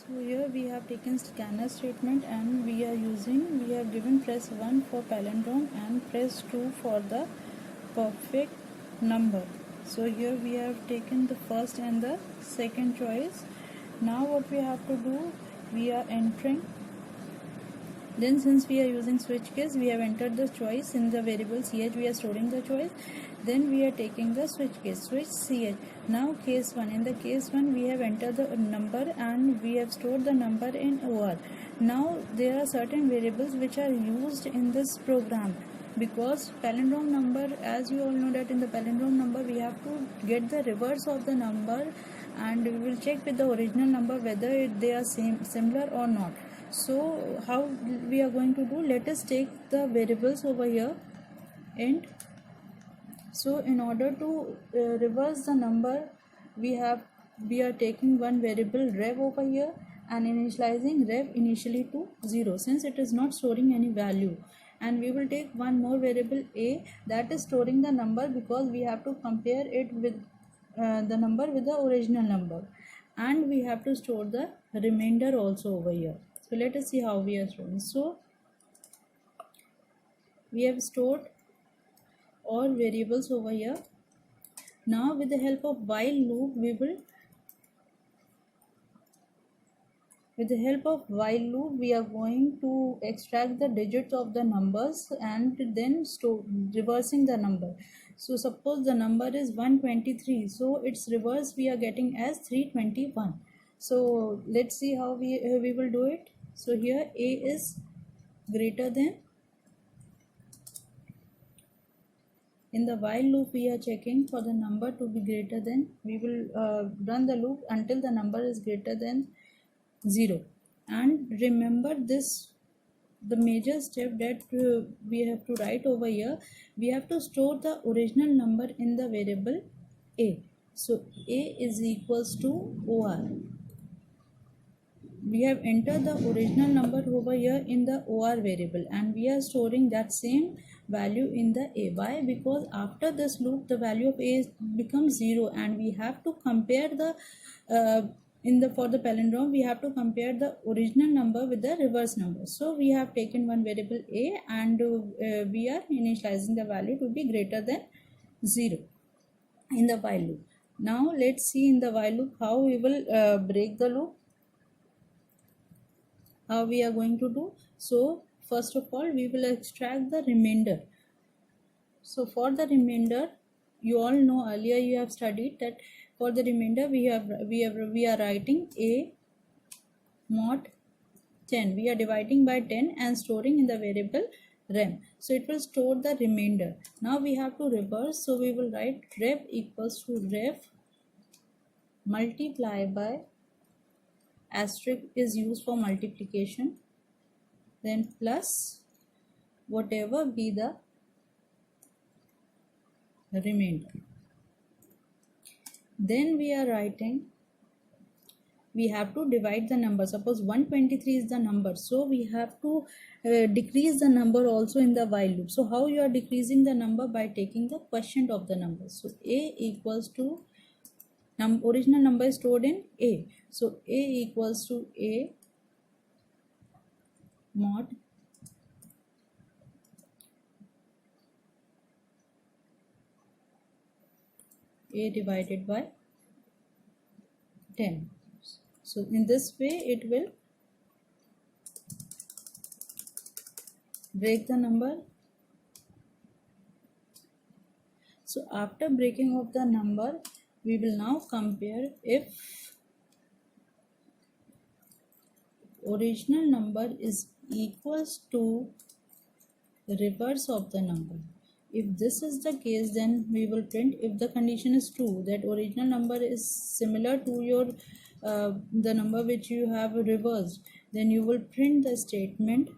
So here we have taken scanner statement and we have given press 1 for palindrome and press 2 for the perfect number. So here we have taken the first and the second choice. Now what we have to do, we are entering. Then since we are using switch case, we have entered the choice in the variable ch, we are storing the choice. Then we are taking the switch case, switch ch. Now case 1, in the case 1 we have entered the number and we have stored the number in OR. Now there are certain variables which are used in this program, because palindrome number, as you all know that in the palindrome number we have to get the reverse of the number and we will check with the original number whether they are similar or not. So how we are going to do, let us take the variables over here. And so in order to reverse the number, we are taking one variable rev over here and initializing rev initially to 0 since it is not storing any value. And we will take one more variable a, that is storing the number because we have to compare it with the number with the original number, and we have to store the remainder also over here. So let us see how we are storing. So we have stored all variables over here. Now with the help of while loop we are going to extract the digits of the numbers and then reversing the number. So suppose the number is 123, so its reverse we are getting as 321. So let's see how we will do it. So here a is greater than, in the while loop we are checking for the number to be greater than, we will run the loop until the number is greater than 0. And remember this, the major step that we have to write over here, we have to store the original number in the variable a. So a is equals to OR. We have entered the original number over here in the OR variable and we are storing that same value in the a. Why? Because after this loop the value of a becomes 0 and we have to compare the for the palindrome we have to compare the original number with the reverse number. So we have taken one variable a and we are initializing the value to be greater than 0 in the while loop. Now let's see in the while loop how we will break the loop, how we are going to do. So first of all we will extract the remainder. So for the remainder, you all know earlier you have studied that for the remainder we are writing a mod 10. We are dividing by 10 and storing in the variable rem. So it will store the remainder. Now we have to reverse. So we will write rev equals to rev multiply by, asterisk is used for multiplication, then plus whatever be the remainder. Then we are writing, we have to divide the number. Suppose 123 is the number, so we have to decrease the number also in the while loop. So how you are decreasing the number? By taking the quotient of the number. So a equals to original number is stored in a, so a equals to a mod a divided by 10. So in this way it will break the number. So after breaking of the number, we will now compare if original number is equals to the reverse of the number. If this is the case, then we will print. If the condition is true, that original number is similar to your the number which you have reversed, then you will print the statement.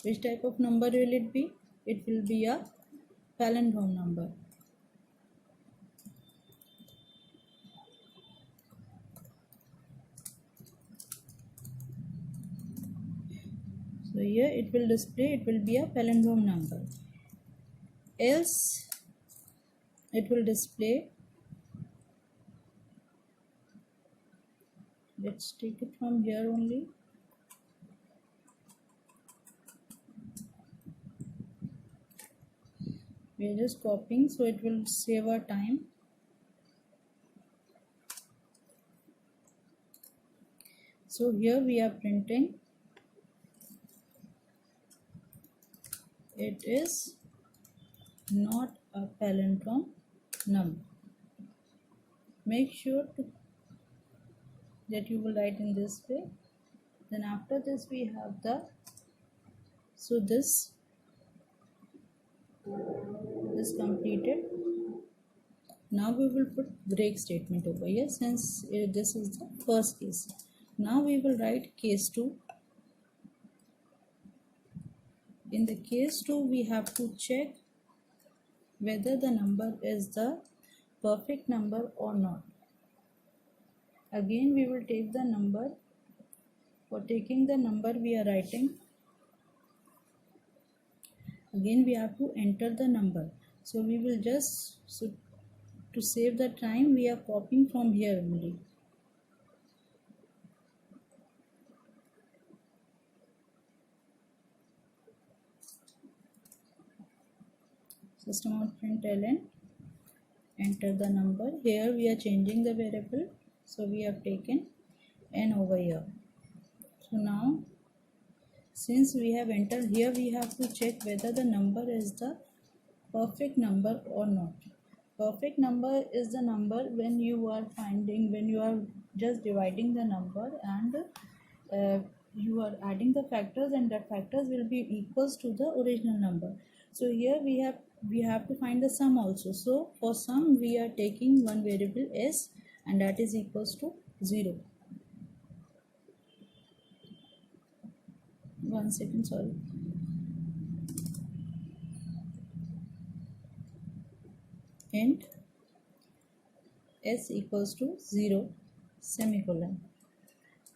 Which type of number will it be? It will be a palindrome number. So here it will display, it will be a palindrome number. Else it will display Let's take it from here only. We are just copying so it will save our time. So here we are printing it is not a palindrome number. Make sure that you will write in this way. Then after this we have the, so this is completed. Now we will put break statement over here since this is the first case. Now we will write case 2. In the case 2 we have to check whether the number is the perfect number or not. Again we will take the number. For taking the number we are writing, again we have to enter the number. So we will just, so to save the time we are copying from here only. System out println, enter the number. Here we are changing the variable, so we have taken n over here. So now since we have entered here, we have to check whether the number is the perfect number or not. Perfect number is the number when you are just dividing the number and you are adding the factors, and that factors will be equals to the original number. So here we have to find the sum also. So for sum we are taking one variable s, and that is equals to 0. 1 second, sorry. Int s equals to 0 semicolon.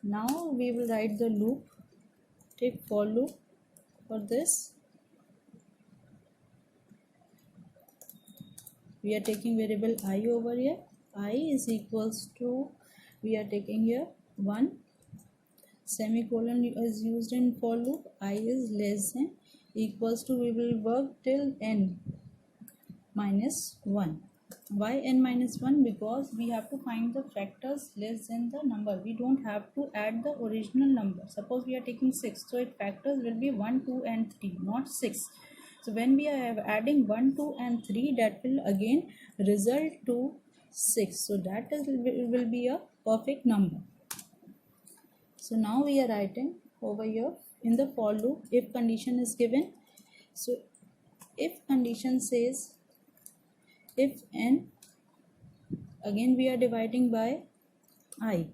Now we will write the loop. Take for loop for this. We are taking variable I over here. I is equals to, we are taking here 1, semicolon is used in for loop. I is less than equals to, we will work till n minus 1. Why n minus 1? Because we have to find the factors less than the number. We don't have to add the original number. Suppose we are taking 6, so its factors will be 1, 2 and 3, not 6. So when we are adding 1, 2 and 3, that will again result to 6. So that will be a perfect number. So now we are writing over here in the for loop, if condition is given. So if condition says if n, again we are dividing by I.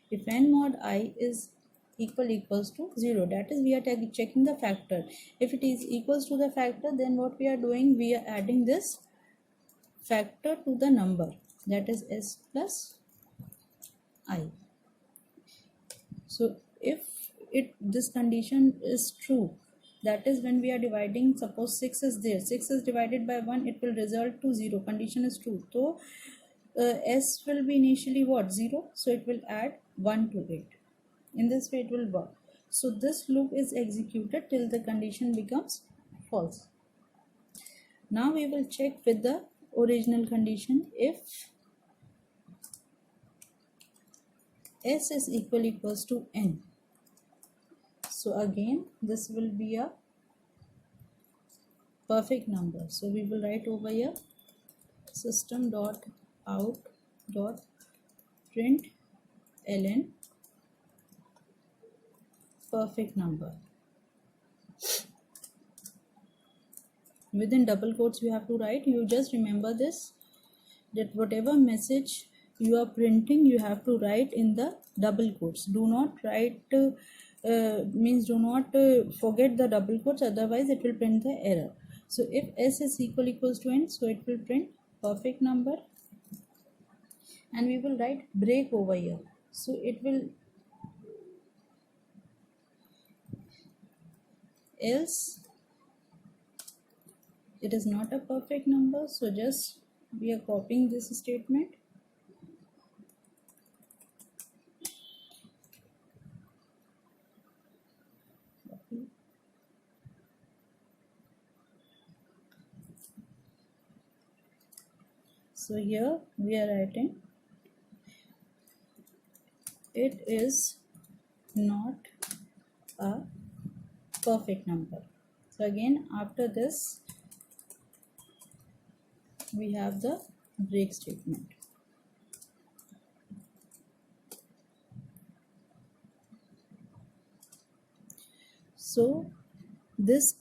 If n mod I is equals to 0, that is we are checking the factor. If it is equals to the factor, then what we are doing, we are adding this factor to the number, that is s plus I. So if this condition is true, that is when we are dividing, suppose 6 is there, 6 is divided by 1, it will result to 0. Condition is true. So s will be initially what? 0. So it will add 1 to it. In this way it will work. So this loop is executed till the condition becomes false. Now we will check with the original condition. If s is equals to n, so again this will be a perfect number. So we will write over here system dot out dot print ln perfect number. Within double quotes you have to write. You just remember this, that whatever message you are printing, you have to write in the double quotes. Do not write do not forget the double quotes, otherwise it will print the error. So if s is equals to n, so it will print perfect number, and we will write break over here. So it will, else it is not a perfect number. So just we are copying this statement. So here we are writing it is not a perfect number. So again after this we have the break statement. So this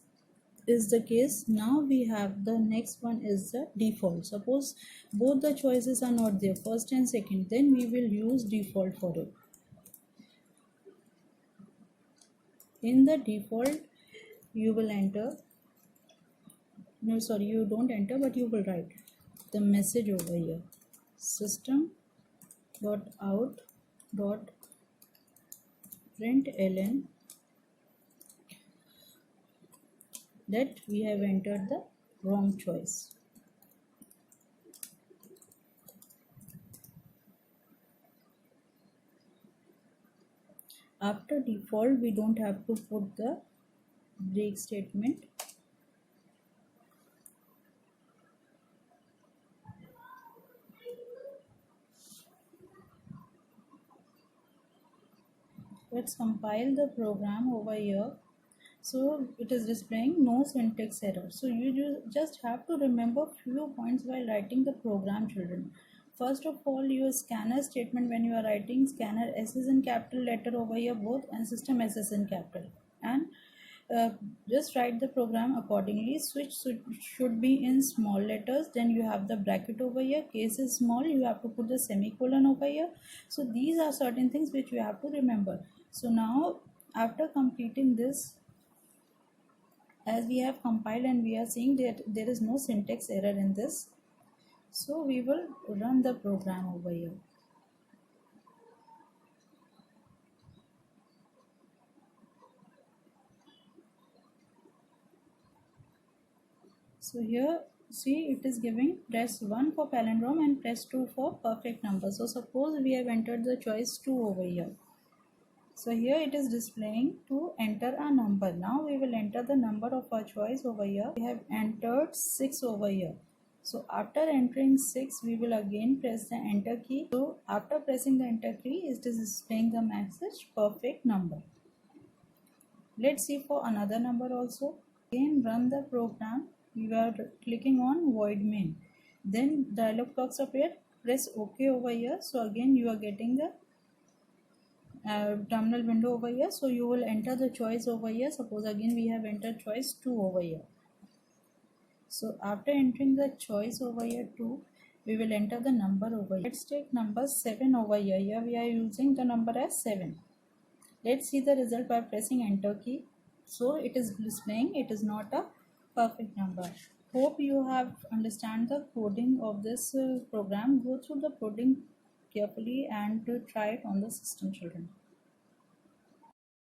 is the case. Now we have the next one is the default. Suppose both the choices are not there, first and second, then we will use default for it. In the default you will enter, no sorry, you don't enter but you will write the message over here, system dot out dot println that we have entered the wrong choice. After default we don't have to put the break statement. Let's compile the program over here. So it is displaying no syntax error. So you just have to remember few points while writing the program, children. First of all, use scanner statement when you are writing. Scanner S is in capital letter over here both, and system S is in capital. And just write the program accordingly. Switch should be in small letters. Then you have the bracket over here. Case is small, you have to put the semicolon over here. So these are certain things which you have to remember. So now after completing this, as we have compiled and we are seeing that there is no syntax error in this, so we will run the program over here. So here see it is giving press 1 for palindrome and press 2 for perfect number. So suppose we have entered the choice 2 over here. So here it is displaying to enter a number. Now we will enter the number of our choice over here. We have entered 6 over here. So after entering 6, we will again press the enter key. So after pressing the enter key, it is displaying the message perfect number. Let's see for another number also. Again run the program. You are clicking on void main. Then dialog box appear. Press OK over here. So again you are getting the terminal window over here. So you will enter the choice over here. Suppose again we have entered choice 2 over here. So after entering the choice over here 2, we will enter the number over here. Let's take number 7 over here. Here we are using the number as 7. Let's see the result by pressing enter key. So it is displaying it is not a perfect number. Hope you have understand the coding of this program. Go through the coding carefully and try it on the system, children.